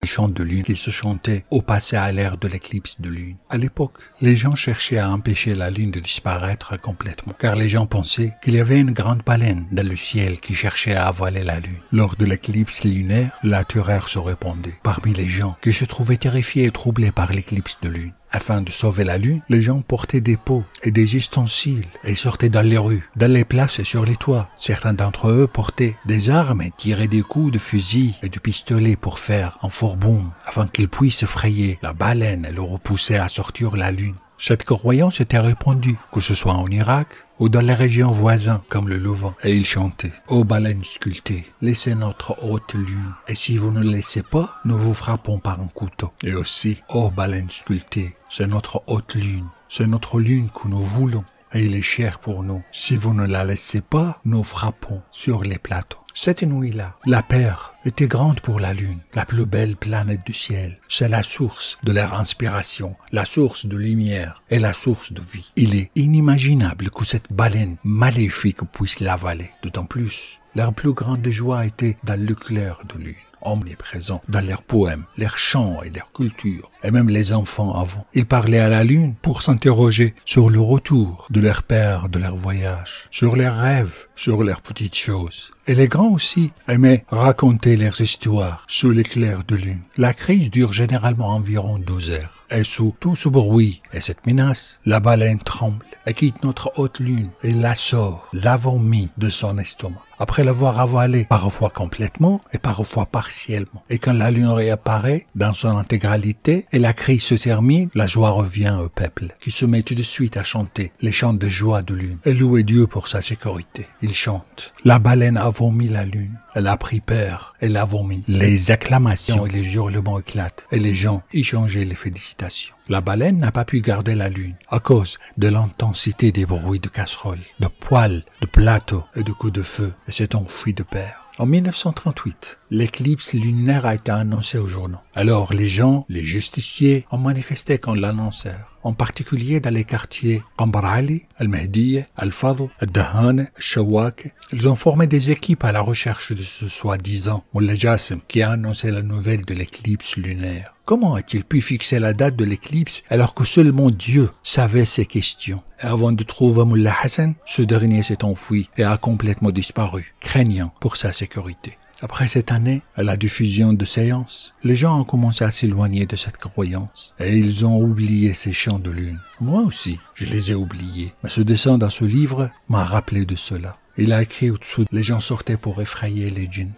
Les chants de lune qui se chantaient au passé à l'ère de l'éclipse de lune. À l'époque, les gens cherchaient à empêcher la lune de disparaître complètement, car les gens pensaient qu'il y avait une grande baleine dans le ciel qui cherchait à avaler la lune. Lors de l'éclipse lunaire, la terreur se répandait parmi les gens qui se trouvaient terrifiés et troublés par l'éclipse de lune. Afin de sauver la lune, les gens portaient des pots et des ustensiles et sortaient dans les rues, dans les places et sur les toits. Certains d'entre eux portaient des armes et tiraient des coups de fusil et de pistolet pour faire un fourre-boum afin qu'ils puissent effrayer la baleine et le repousser à sortir la lune. Cette croyance était répandue, que ce soit en Irak ou dans les régions voisines comme le Levant. Et ils chantaient « Ô baleine sculptée, laissez notre haute lune, et si vous ne laissez pas, nous vous frappons par un couteau. » Et aussi « Ô baleine sculptée, c'est notre haute lune, c'est notre lune que nous voulons, et il est cher pour nous. Si vous ne la laissez pas, nous frappons sur les plateaux. » Cette nuit-là, la peur était grande pour la lune, la plus belle planète du ciel. C'est la source de leur inspiration, la source de lumière et la source de vie. Il est inimaginable que cette baleine maléfique puisse l'avaler. D'autant plus, leur plus grande joie était dans l'éclair de lune, omniprésent dans leurs poèmes, leurs chants et leur culture, et même les enfants avant. Ils parlaient à la lune pour s'interroger sur le retour de leur père de leur voyage, sur leurs rêves, sur leurs petites choses. Et les grands aussi aimaient raconter leurs histoires sous l'éclair de lune. La crise dure généralement environ 12 heures. Et sous tout ce bruit et cette menace, la baleine tremble et quitte notre haute lune et la sort, la vomit de son estomac. Après l'avoir avalée parfois complètement et parfois partiellement. Et quand la lune réapparaît dans son intégralité et la crise se termine, la joie revient au peuple qui se met tout de suite à chanter les chants de joie de lune et louer Dieu pour sa sécurité. Ils chantent. La baleine a vomi la lune. Elle a pris peur, elle a vomi. Les acclamations et les hurlements éclatent et les gens échangeaient les félicitations. La baleine n'a pas pu garder la lune à cause de l'intensité des bruits de casseroles, de poêles, de plateaux et de coups de feu et s'est enfuie de peur. En 1938, l'éclipse lunaire a été annoncée aux journaux. Alors les gens, les justiciers, ont manifesté quand l'annoncèrent. En particulier dans les quartiers Qambar Ali, Al-Mahdiya, Al-Fadl, Al-Dahane, Al-Shawak. Ils ont formé des équipes à la recherche de ce soi-disant Mullah Jassim qui a annoncé la nouvelle de l'éclipse lunaire. Comment a-t-il pu fixer la date de l'éclipse alors que seulement Dieu savait ces questions? Et avant de trouver Mullah Hassan, ce dernier s'est enfui et a complètement disparu, craignant pour sa sécurité. Après cette année, à la diffusion de séances, les gens ont commencé à s'éloigner de cette croyance et ils ont oublié ces chants de lune. Moi aussi, je les ai oubliés. Mais ce dessin dans ce livre m'a rappelé de cela. Il a écrit au-dessous « Les gens sortaient pour effrayer les djinns ».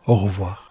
Au revoir.